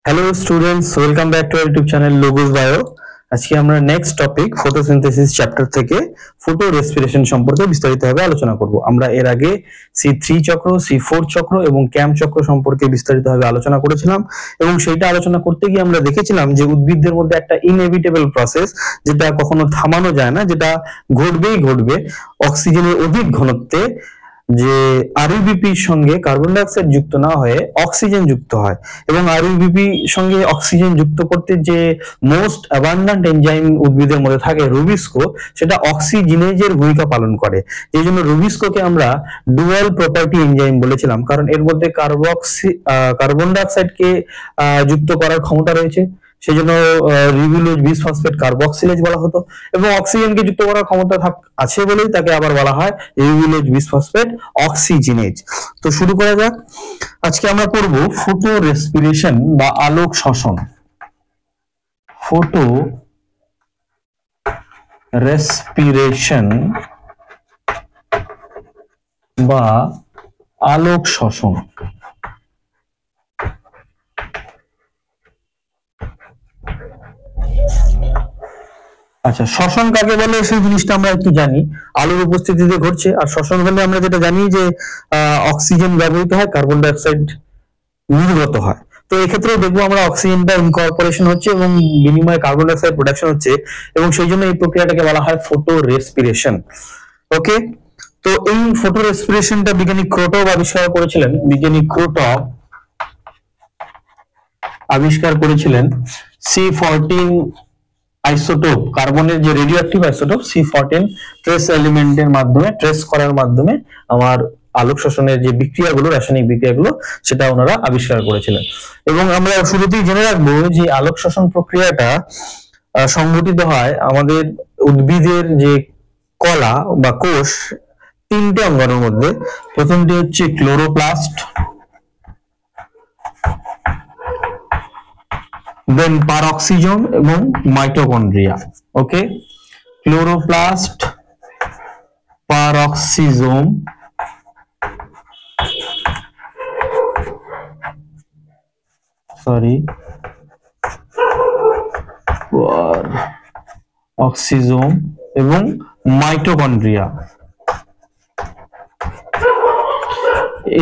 Hello students, welcome back to YouTube channel logos bio. আজকে আমরা next topic photosynthesis chapter থেকে photo respiration সম্পর্কে বিস্তারিতভাবে আলোচনা করব। আমরা এর আগে C3 চক্র, C4 চক্র এবং ক্যাম্প চক্র সম্পর্কে বিস্তারিতভাবে আলোচনা করেছিলাম এবং সেইটা আলোচনা করতে গিয়ে আমরা দেখেছিলাম যে উদ্ভিদদের মধ্যে একটা ইনএভিটেবল প্রসেস, যেটা কখনো থামানো যায় না, যেটা ঘটবেই ঘটবে। অক্সিজেনের অধিক ঘনত্বে যে আরইউবিপির সঙ্গে কার্বন ডাই অক্সাইড যুক্ত না হয়ে অক্সিজেন যুক্ত হয় এবং আরইউবিপি সঙ্গে অক্সিজেন যুক্ত করতে যে মোস্ট অ্যাবান্ডান্ট এনজাইম উদ্ভিদের মধ্যে থাকে রুবিস্কো, সেটা অক্সিজেনেজের ভূমিকা পালন করে। এই জন্য রুবিস্কোকে আমরা ডুয়াল প্রপার্টি এনজাইম বলেছিলাম, কারণ এর মধ্যে কার্বন ডাই অক্সাইডকে যুক্ত করার ক্ষমতা রয়েছে। সেই জন্য রিবুলোজ বিসফসফেট কার্বক্সিলেজ বলা হতো, এবং অক্সিজেনকে যুক্ত করার ক্ষমতা আছে বলেই তাকে আবার বলা হয় রিবুলোজ বিসফসফেট অক্সিজেনেজ। তো শুরু করা যাক। আজকে আমরা পড়ব ফটো রেসপিরেশন বা আলোক শ্বসন। ফটো রেসপিরেশন বা আলোক শ্বসন। আচ্ছা, শ্বসন কাকে বলে সেই জিনিসটা আমরা একটু জানি। আলোর উপস্থিতিতে ঘটছে, আর শ্বসন হলে আমরা যেটা জানি যে অক্সিজেন ব্যবহৃত হয়, কার্বন ডাই অক্সাইড নির্গত হয়। তো এক্ষেত্রেও দেখবো আমরা অক্সিজেনটা ইনকর্পোরেশন হচ্ছে এবং বিনিময়ে কার্বন ডাই অক্সাইড প্রোডাকশন হচ্ছে, এবং সেই জন্য এই প্রক্রিয়াটাকে বলা হয় ফটো রেসপিরেশন। ওকে, তো এই ফটো রেসপিরেশনটা বিজ্ঞানী ক্রোটভ আবিষ্কার করেছিলেন। বিজ্ঞানী ক্রোটভ আবিষ্কার করেছিলেন C14 আইসোটোপ, কার্বনের যে radio active isotope C14 trace এলিমেন্টের মাধ্যমে, ট্রেস করার মাধ্যমে আমার আলোক শোষণের যে বিক্রিয়াগুলো, রাসায়নিক বিক্রিয়াগুলো, সেটা ওনারা আবিষ্কার করেছিলেন। এবং আমরা শুরুতেই জেনে রাখবো যে আলোক শোষণ প্রক্রিয়াটা সংঘটিত হয় আমাদের উদ্ভিদের যে কলা বা কোষ, তিনটে অঙ্গাণুর মধ্যে। প্রথমটি হচ্ছে ক্লোরোপ্লাস্ট, দেন পারঅক্সিজোম এবং মাইটোকন্ড্রিয়া। ওকে, ক্লোরোপ্লাস্ট, পারঅক্সিজোম, অক্সিজোম এবং মাইটোকন্ড্রিয়া।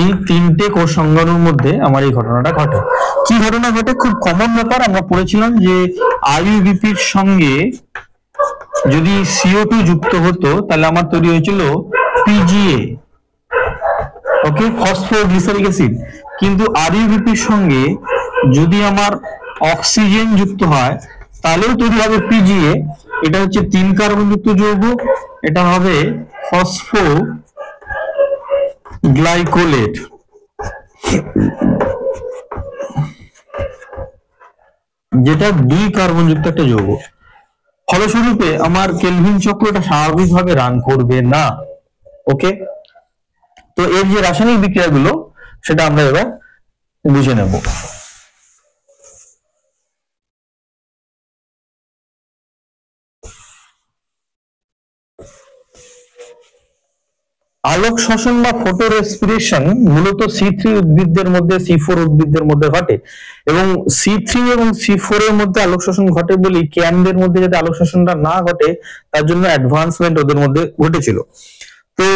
এই তিনটে কোষ অঙ্গাণুর মধ্যে আমার এই ঘটনাটা ঘটে। কি ঘটনা ঘটে? খুব কমন ব্যাপার, আমরা পড়েছিলাম যে আরইউবিপির সঙ্গে যদি CO2 যুক্ত হতো তাহলে আমার তৈরি হয়েছিল PGA, ওকে, ফসফোগ্লিসারিক অ্যাসিড। কিন্তু আরইউবিপির সঙ্গে যদি আমার অক্সিজেন যুক্ত হয় তাহলেও তৈরি হবে PGA। এটা হচ্ছে 3 কার্বন যুক্ত যৌগ, এটা হবে ফসফোগ্লাইকোলেট। যেটা 2 কার্বন যুক্ত একটা যৌগ। ফলস্বরূপে আমার কেলভিন চক্রটা স্বাভাবিকভাবে রান করবে না। ওকে, তো এর যে রাসায়নিক বিক্রিয়াগুলো সেটা আমরা এবার বুঝে নেব। আলোক শোষণ বা ফটো রেসপিরেশন মূলত C3 উদ্ভিদদের মধ্যে, C4 উদ্ভিদদের মধ্যে ঘটে, এবং C3 এবং C4 এর মধ্যে আলোক শোষণ ঘটে বলেই ক্যানদের মধ্যে যাতে আলোক শোষণটা না ঘটে তার জন্য অ্যাডভান্সমেন্ট ওদের মধ্যে ঘটেছিল। তো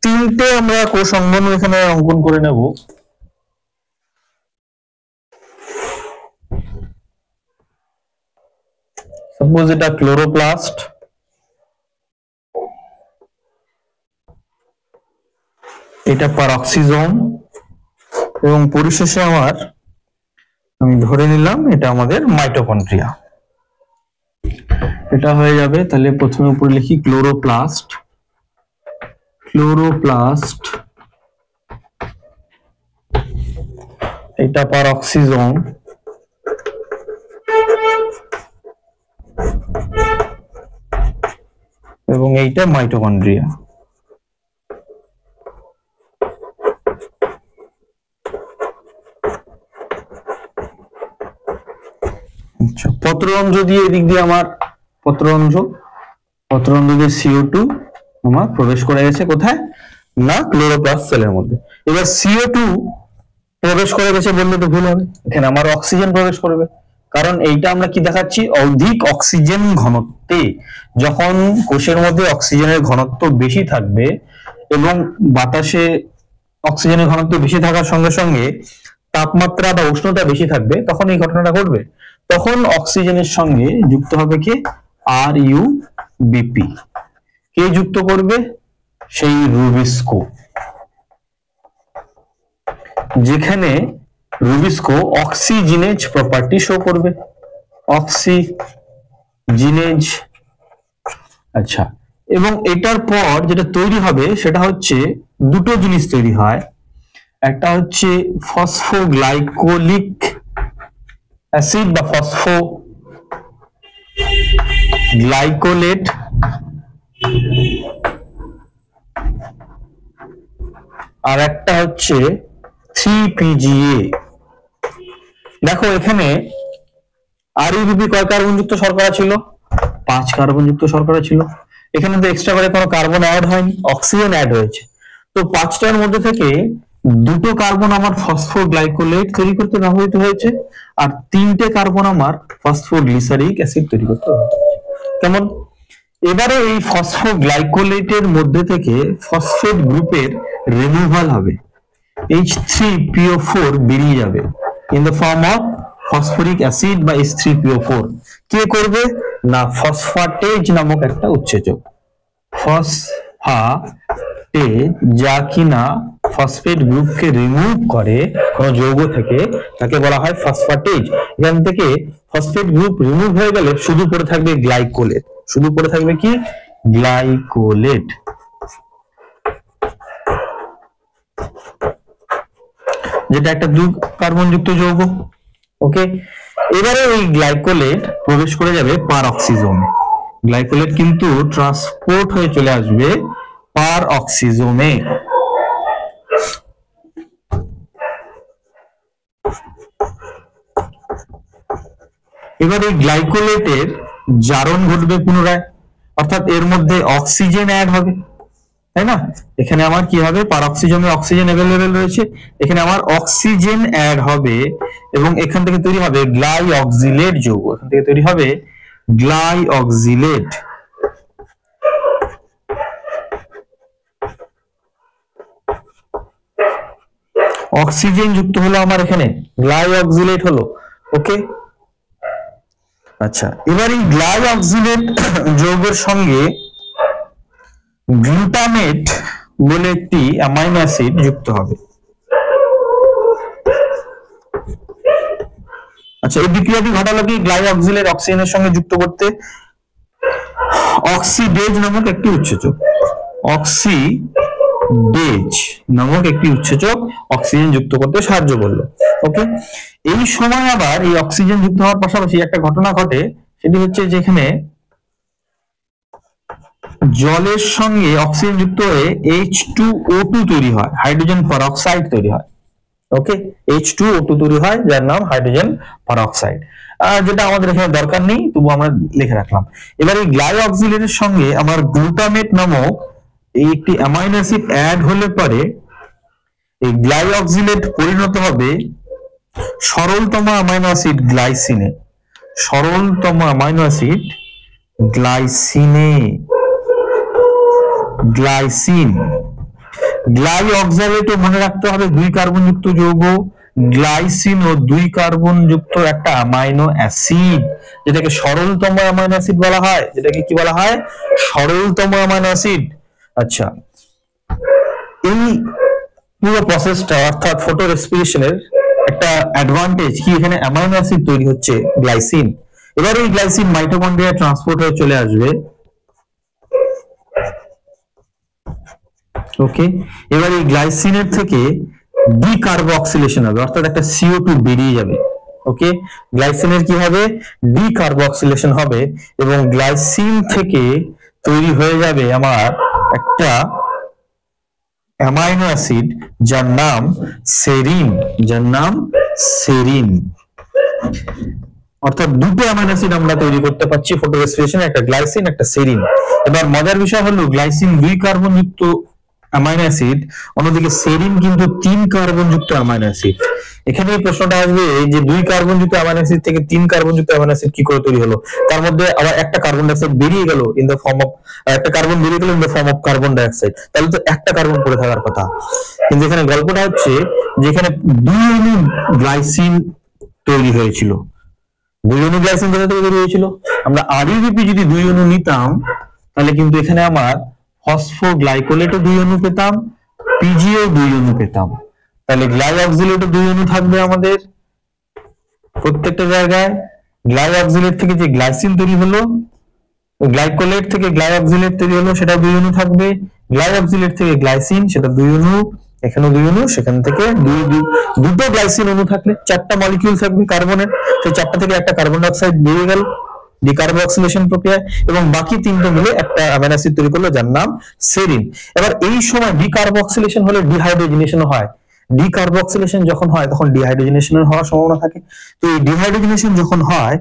তিনটে আমরা কোষ অঙ্গাণু এখানে অঙ্কন করে নেব। সাপোজ এটা ক্লোরোপ্লাস্ট, এটা পারঅক্সিজোম, এবং পরিশেষে আমি ধরে নিলাম এটা আমাদের মাইটোকন্ড্রিয়া। এটা হয়ে যাবে। তাহলে প্রথমে উপরে লিখি ক্লোরোপ্লাস্ট, এটা পারঅক্সিজোম, এবং এইটা মাইটোকন্ড্রিয়া। পত্ররন্ধ্র দিয়ে এদিক দিয়ে আমার পত্ররন্ধ্র দিয়ে CO2 আমার প্রবেশ করে গেছে কোথায়? না, ক্লোরোপ্লাস্ট সেলের মধ্যে। এবার CO2 প্রবেশ করে গেছে বললে তো ভুল হবে, এখানে আমার অক্সিজেন প্রবেশ করবে, কারণ এইটা আমরা কি দেখাচ্ছি, অধিক অক্সিজেন ঘনত্বে। যখন কোষের মধ্যে অক্সিজেনের ঘনত্ব বেশি থাকবে এবং বাতাসে অক্সিজেনের ঘনত্ব বেশি থাকার সঙ্গে সঙ্গে তাপমাত্রা বা উষ্ণতা বেশি থাকবে, তখন এই ঘটনাটা ঘটবে। তখন অক্সিজেনের সঙ্গে যুক্ত হবে কি, RuBP। কে যুক্ত করবে, সেই রুবিস্কো, যেখানে রুবিস্কো অক্সিজেনেজ প্রপার্টি শো করবে, অক্সিজেনেজ। আচ্ছা, এবং এটার পর যেটা তৈরি হবে সেটা হচ্ছে দুটো জিনিস তৈরি হয়, একটা হচ্ছে ফসফোগ্লাইকোলিক অ্যাসিড বা ফসফোগ্লাইকোলেট, আর একটা হচ্ছে 3PGA। দেখো এখানে RuBP কয় কার্বনযুক্ত শর্করা ছিল, 5 কার্বনযুক্ত শর্করা ছিল। এখানে তো এক্সট্রা করে কোনো কার্বন অ্যাড হয়নি, অক্সিজেন অ্যাড হয়েছে। তো 5টার মধ্যে থেকে দুটো কার্বন আমার ফসফোগ্লাইকোলেট তৈরি করতে ব্যবহৃত হয়েছে, আর 3টে কার্বন আমার ফসফোগ্লিসারিক অ্যাসিড তৈরি করতে হয়েছে। কেমন? এবারে এই ফসফোগ্লাইকোলেটের মধ্যে থেকে ফসফেট গ্রুপের রিমুভাল হবে, H3PO4 বেরিয়ে যাবে in the form of phosphoric acid বা H3PO4। কে করবে না, ফসফাটেজ নামক একটা উৎসেচক, ফসফাটেজ, যা কিনা ফসফেট গ্রুপকে রিমুভ করে কোনো যৌগ থেকে, তাকে বলা হয় ফসফাটেজ। এখান থেকে ফসফেট গ্রুপ রিমুভ হয়ে গেলে শুধু পড়ে থাকবে গ্লাইকোলেট, শুধু পড়ে থাকবে কি, গ্লাইকোলেট, যেটা একটা 2 কার্বনযুক্ত যৌগ। ওকে, এবারে এই গ্লাইকোলেট প্রবেশ করে যাবে পারঅক্সিজোমে, গ্লাইকোলেট কিন্তু ট্রান্সপোর্ট হয়ে চলে আসবে পারঅক্সিজোমে। এবার এই গ্লাইকোলেটের জারণ ঘটবে পুনরায়, অর্থাৎ এর মধ্যে অক্সিজেন অ্যাড হবে, তাই না? এখানে আমার কি হবে, পারঅক্সিজমে অক্সিজেন অ্যাভেলেবেল রয়েছে, এখানে আমার অক্সিজেন অ্যাড হবে এবং এখান থেকে তৈরি হবে গ্লাইঅক্সিলেট যৌগ, এখান থেকে তৈরি হবে গ্লাইঅক্সিলেট। অক্সিজেন যুক্ত হলো আমার এখানে, গ্লাইঅক্সিলেট হলো। ওকে, আচ্ছা, এবার এই গ্লাইঅক্সিলেট যৌগের সঙ্গে গ্লুটামেট বলে একটি অ্যামাইনো অ্যাসিড যুক্ত হবে। আচ্ছা, এই বিক্রিয়াটি ঘটালো কি, গ্লাইঅক্সিলেট অক্সিজেনের সঙ্গে যুক্ত করতে অক্সিডেজ নামক একটি উৎসেচক, অক্সিডেজ নামক একটি উৎসেচক অক্সিজেন যুক্ত করতে সাহায্য করলো। ওকে, এই সময় আবার এই অক্সিজেন যুক্ত হওয়ার পাশাপাশি একটা ঘটনা ঘটে, সেটি হচ্ছে যেখানে জলের সঙ্গে অক্সিজেন যুক্ত হয়ে H2O2 তৈরি হয়, হাইড্রোজেন পারঅক্সাইড তৈরি হয়। ওকে, H2O2 তৈরি হয়, যার নাম হাইড্রোজেন পারঅক্সাইড, যেটা আমাদের এখানে দরকার নেই, তবু আমরা লিখে রাখলাম। এবার এই গ্লাইঅক্সিলেটের সঙ্গে আমার গ্লুটামেট নামক এই একটি অ্যামাইনো অ্যাসিড অ্যাড হলে পরে এই গ্লাইঅক্সিলেট পরিণত হবে সরলতম অ্যামাইনো অ্যাসিড গ্লাইসিনে, সরলতম অ্যামাইনো অ্যাসিড গ্লাইসিনে, গ্লাইসিন। গ্লাইঅক্সালেটও মনে রাখতে হবে 2 কার্বনযুক্ত যৌগ, গ্লাইসিন ও 2 কার্বনযুক্ত একটা অ্যামাইনো অ্যাসিড, যেটাকে সরলতম অ্যামাইনো অ্যাসিড বলা হয়, যেটাকে কি বলা হয়, সরলতম অ্যামাইনো অ্যাসিড। আচ্ছা, এই পুরো প্রসেসটা অর্থাৎ ফটো রেসপিরেশনের একটা অ্যাডভান্টেজ কি, এখানে অ্যামাইনো অ্যাসিড তৈরি হচ্ছে গ্লাইসিন। এবার এই গ্লাইসিন মাইটোকন্ড্রিয়া ট্রান্সপোর্ট হয়ে চলে আসবে। ওকে, এবার এই গ্লাইসিনের থেকে ডিকার্বক্সিলেশন হবে, অর্থাৎ একটা CO2 বেরিয়ে যাবে। ওকে, গ্লাইসিনের কি হবে, ডিকার্বক্সিলেশন হবে এবং গ্লাইসিন থেকে তৈরি হয়ে যাবে আমার একটা অ্যামাইনো অ্যাসিড যার নাম সেরিন, যার নাম সেরিন। অর্থাৎ দুটো অ্যামাইনো অ্যাসিড আমরা তৈরি করতে পারছি ফটোরেসপিরেশনে, একটা গ্লাইসিন, একটা সেরিন। এবার মজার বিষয় হলো গ্লাইসিন 2 কার্বনযুক্ত অ্যামাইনো অ্যাসিড, অন্যদিকে সেরিন কিন্তু 3 কার্বন যুক্ত অ্যামাইনো অ্যাসিড। এখানে এই প্রশ্নটা আসবে যে 2 কার্বন যুক্ত অ্যামাইনো অ্যাসিড থেকে 3 কার্বন যুক্ত অ্যামাইনো অ্যাসিড কি করে তৈরি হলো, তার মধ্যে আবার একটা কার্বন ডাই অক্সাইড বেরিয়ে গেল ইন দ্য ফর্ম অফ, একটা কার্বন বেরিয়ে গেল in the form of carbon dioxide, তাহলে তো একটা কার্বন পড়ে থাকার কথা। কিন্তু এখানে গল্পটা হচ্ছে যে এখানে 2 অণু গ্লাইসিন তৈরি হয়েছিল। 2 অণু গ্লাইসিন কোথা থেকে তৈরি হয়েছিল, আমরা আরইউবিপি যদি 2 অণু নিতাম তাহলে কিন্তু এখানে আমার ফসফোগ্লাইকোলেটও 2 অণু পেতাম, পিজিও 2 অণু পেতাম। তাহলে গ্লাইঅক্সিলেটও 2 অণু থাকবে আমাদের প্রত্যেকটা জায়গায়। গ্লাইঅক্সিলেট থেকে যে গ্লাইসিন তৈরি হলো, গ্লাইকোলেট থেকে গ্লাইঅক্সিলেট তৈরি হলো, সেটা 2 অণু থাকবে। গ্লাইঅক্সিলেট থেকে গ্লাইসিন, সেটা 2 অণু, এখানেও 2 অণু, সেখান থেকে দুটো গ্লাইসিন অণু থাকলে 4টা মলিকিউল থাকবে কার্বনের, সেই 4টা থেকে একটা কার্বন ডাই অক্সাইড বেরিয়ে গেল ডিকার্বক্সিলেশন প্রক্রিয়ায়, এবং বাকি 3টা মিলে একটা অ্যামাইনো অ্যাসিড তৈরি করলো যার নাম সেরিন। এবার এই সময় ডিকার্বক্সিলেশন হলে ডিহাইড্রোজেনেশন হয়। ডিকার্বক্সিলেশন যখন হয় তখন ডিহাইড্রোজেনেশনের হওয়ার সম্ভাবনা থাকে। তো এই ডিহাইড্রোজেনেশন যখন হয়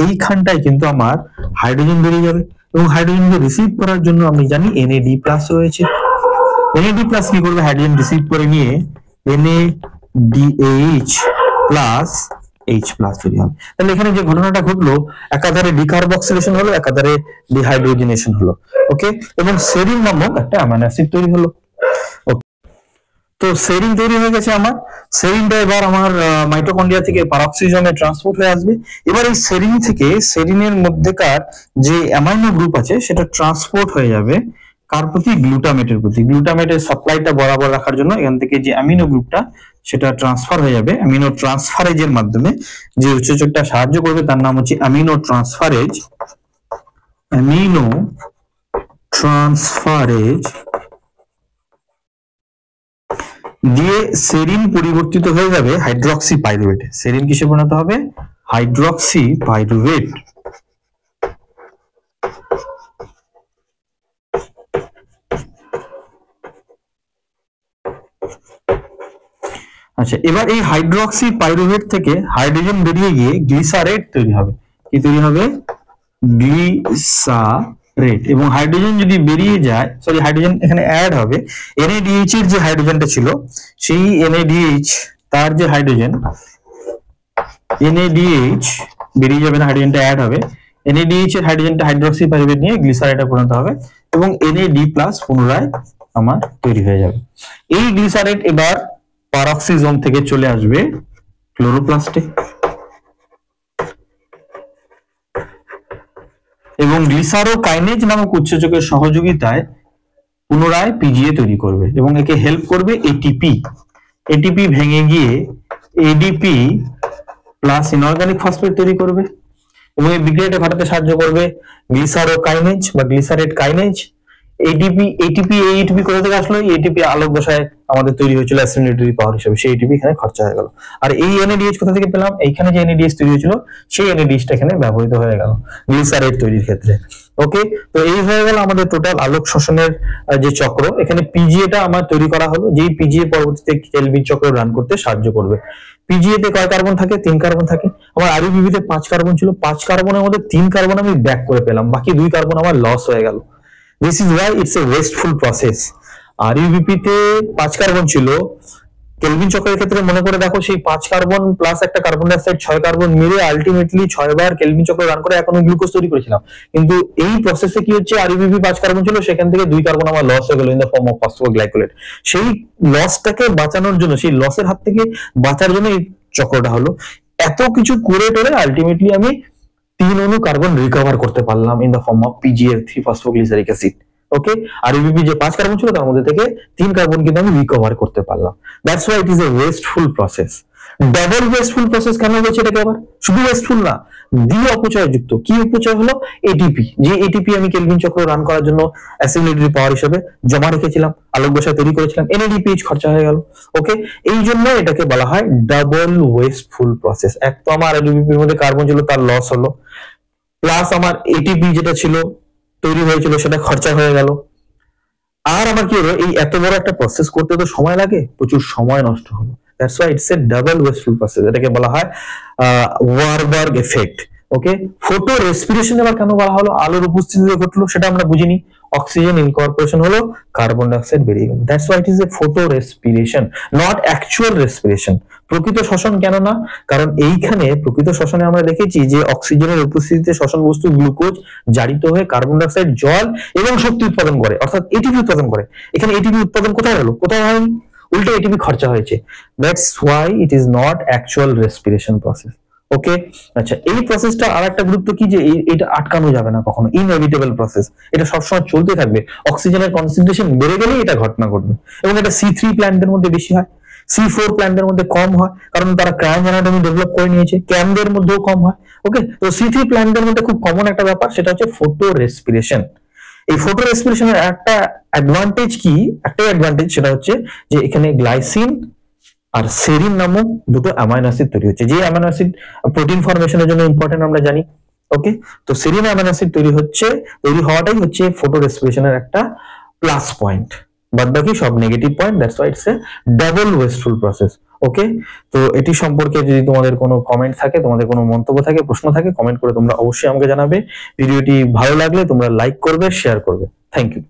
এইখানটায় কিন্তু আমার হাইড্রোজেন বেরিয়ে যাবে, এবং হাইড্রোজেনকে রিসিভ করার জন্য আমি জানি NAD+ রয়েছে। NAD+ কি করবে, হাইড্রোজেন রিসিভ করে নিয়ে NADH+ H+ তৈরি হবে। তাহলে এখানে যে ঘটনাটা ঘটলো, একাধারে ডিকার্বক্সিলেশন হলো, একাধারে ডিহাইড্রোজেনেশন হলো। ওকে, এবং সেরিন নামক একটা অ্যামাইনো অ্যাসিড তৈরি হলো। তো সেরিন তৈরি হয়ে গেছে আমার। সেরিনটা এবার আমার মাইটোকন্ড্রিয়া থেকে পারক্সিজমে ট্রান্সপোর্ট হয়ে আসবে। এবার এই সেরিন থেকে সেরিনের মধ্যেকার যে অ্যামাইনো গ্রুপ আছে সেটা ট্রান্সপোর্ট হয়ে যাবে কার প্রতি, গ্লুটামেটের প্রতি। গ্লুটামেটের সাপ্লাইটা বরাবর রাখার জন্য এখান থেকে যে অ্যামিনো গ্রুপটা সেটা ট্রান্সফার হয়ে যাবে অ্যামিনো ট্রান্সফারেজের মাধ্যমে। যে উৎসেচকটা সাহায্য করবে তার নাম হচ্ছে অ্যামিনো ট্রান্সফারেজ। অ্যামিনো ট্রান্সফারেজ দিয়ে সেরিন পরিবর্তিত হয়ে যাবে হাইড্রক্সি পাইরুভেটে। সেরিন কিসে পরিণত হবে, হাইড্রক্সি পাইরুভেট। আচ্ছা, এবার এই হাইড্রক্সি পাইরুভেট থেকে হাইড্রোজেন বেরিয়ে গিয়ে গ্লিসারেট তৈরি হবে। কি তৈরি হবে, গ্লিসারেট। এবং হাইড্রোজেন যদি বেরিয়ে যায়, সরি হাইড্রোজেন এখানে অ্যাড হবে, NADH এর যে হাইড্রোজেনটা ছিল সেই NADH তার যে হাইড্রোজেন NADH বেরিয়ে যাবে না, হাইড্রোজেনটা অ্যাড হবে। NADH এর হাইড্রোজেনটা হাইড্রক্সি পাইরুভেট নিয়ে গ্লিসারেটে পরিণত হবে এবং NAD+ পুনরায় আমার তৈরি হয়ে যাবে। এই গ্লিসারেট এবার পারক্সিজম থেকে চলে আসবে ক্লোরোপ্লাস্টে, এবং গ্লিসারোকাইনেজ নামক উৎসেচকের সহযোগিতায় পুনরায় পিজিএ তৈরি করবে, এবং একে হেল্প করবে এটিপি। এটিপি ভেঙে গিয়ে ADP+ ইনঅর্গানিক ফসফেট তৈরি করবে, এবং এই বিক্রিয়াটা ঘটাতে সাহায্য করবে গ্লিসারোকাইনেজ বা গ্লিসারেট কাইনেজ। ATP কোথা থেকে আসলো, ATP আলোক দশায় আমাদের তৈরি হয়েছিল অ্যাসিমিলেটরি পাওয়ার হিসেবে, সেই ATP এখানে খরচা হয়ে গেল। আর এই NADH কোথা থেকে পেলাম, এইখানে যে NADH তৈরি হয়েছিল সেই NADH টা এখানে ব্যবহৃত হয়ে গেল গ্লিসারেট তৈরির ক্ষেত্রে। ওকে, তো এই হয়ে গেল আমাদের টোটাল আলোক শোষণের যে চক্র। এখানে পিজিএটা আমার তৈরি করা হলো, যেই পিজিএ পরবর্তীতে কেলভিন চক্র রান করতে সাহায্য করবে। পিজিএ তে কয় কার্বন থাকে, 3 কার্বন থাকে। আমার আরইউবিপি তে 5 কার্বন ছিল, 5 কার্বনের মধ্যে 3 কার্বন আমি ব্যাক করে পেলাম, বাকি 2 কার্বন আমার লস হয়ে গেল। This is why it's a wasteful process. RuBP তে 5 কার্বন ছিল, কেলভিন চক্রের ক্ষেত্রে মনে করে দেখো সেই 5 কার্বন প্লাস একটা কার্বন ডাই অক্সাইড 6 কার্বন মিলে আলটিমেটলি 6 বার কেলভিন চক্র রান করে এখন গ্লুকোজ তৈরি করেছিলাম। কিন্তু এই প্রসেসে কি হচ্ছে, আরইউবিপি 5 কার্বন ছিল, সেখান থেকে 2 কার্বন আমার লস হয়ে গেল ইন দ্য ফর্ম অফ ফসফোগ্লাইকোলেট। সেই লসটাকে বাঁচানোর জন্য, সেই লসের হাত থেকে বাঁচার জন্য এই চক্রটা হলো। এত কিছু করে টোরে আলটিমেটলি আমি 3 অণু কার্বন রিকভার করতে পারলাম in the form of PGF3 phosphoglyceric acid. Okay, RuBP যে 5 কার্বন ছিল তার মধ্যে থেকে 3 কার্বন কিন্তু আমি রিকভার করতে পারলাম। That's why it is a wasteful process. Double wasteful process কেন হয়েছে এটাকে, আবার শুধু ওয়েস্টফুল না, দ্বি অপচয় যুক্ত। কি অপচয় হলো, এটিপি। যে এটিপি আমি কেলভিন চক্র রান করার জন্য অ্যাসিমিলেটরি পাওয়ার হিসেবে জমা রেখেছিলাম, আলোক দশায় তৈরি করেছিলাম, NADPH খরচা হয়ে গেল। ওকে, এই জন্য এটাকে বলা হয় ডাবল ওয়েস্টফুল প্রসেস। এক তো আমার আরইউবিপির মধ্যে কার্বন ছিল, তার লস হলো, প্লাস আমার এটিপি যেটা ছিল তৈরি হয়েছিল সেটা খরচা হয়ে গেল। আর আমার কি হলো, এই এত বড় একটা প্রসেস করতে তো সময় লাগে, প্রচুর সময় নষ্ট হলো। That's why it's a double wasteful process. এটাকে বলা হয় ওয়ারবার্গ এফেক্ট। ওকে, ফটো রেসপিরেশন এবার কেন বলা হলো, আলোর উপস্থিতিতে ঘটলো সেটা আমরা বুঝিনি। অক্সিজেন ইনকর্পোরেশন হলো, কার্বন ডাইঅক্সাইড বেরিয়ে গেল। That's why it is a photo respiration, not actual respiration. প্রকৃত শ্বসন কেন না? কারণ এইখানে প্রকৃত শ্বসনে আমরা দেখেছি যে অক্সিজেনের উপস্থিতিতে শ্বসন বস্তু গ্লুকোজ জারিত হয়ে কার্বন ডাইঅক্সাইড, জল এবং শক্তি উৎপাদন করে, অর্থাৎ এটিপি উৎপাদন করে। এখানে এটিপি উৎপাদন কোথায় হলো? কোথাও হয়নি, উল্টে এটিপি খরচা হয়েছে। That's why it is not actual respiration process. Okay, আচ্ছা, এই প্রসেসটা আর একটা গুরুত্ব কি, যে এটা আটকানো যাবে না কখনো, ইনএভিটেবল প্রসেস, এটা সবসময় চলতে থাকবে। অক্সিজেনের কনসেন্ট্রেশন বেড়ে গেলেই এটা ঘটনা ঘটবে, এবং এটা C3 প্ল্যান্টদের মধ্যে বেশি হয়, C4 প্ল্যান্টদের মধ্যে কম হয়, কারণ তারা ক্রায়োন অ্যানাটমি ডেভেলপ করে নিয়েছে। ক্যামদের মধ্যেও কম হয়। ওকে, তো C3 প্ল্যান্টদের মধ্যে খুব কমন একটা ব্যাপার, সেটা হচ্ছে ফটো রেসপিরেশন। এই ফটো রেসপিরেশনের একটা অ্যাডভান্টেজ কি, একটাই অ্যাডভান্টেজ, সেটা হচ্ছে যে এখানে গ্লাইসিন আর সেরিন নামক দুটো অ্যামাইনো অ্যাসিড তৈরি হচ্ছে, যে অ্যামাইনো অ্যাসিড প্রোটিন ফরমেশনের জন্য ইম্পর্টেন্ট আমরা জানি। ওকে, তো সেরিন অ্যামাইনো অ্যাসিড তৈরি হওয়াটাই হচ্ছে ফটো রেসপিরেশনের একটা প্লাস পয়েন্ট, বাদ বাকি সব negative point. That's why it's a double wasteful process. Okay, তো এটি সম্পর্কে যদি তোমাদের কোনো কমেন্ট থাকে, তোমাদের কোনো মন্তব্য থাকে, প্রশ্ন থাকে, কমেন্ট করে তোমরা অবশ্যই আমাকে জানাবে। ভিডিওটি ভালো লাগলে তোমরা লাইক করবে, শেয়ার করবে। Thank you.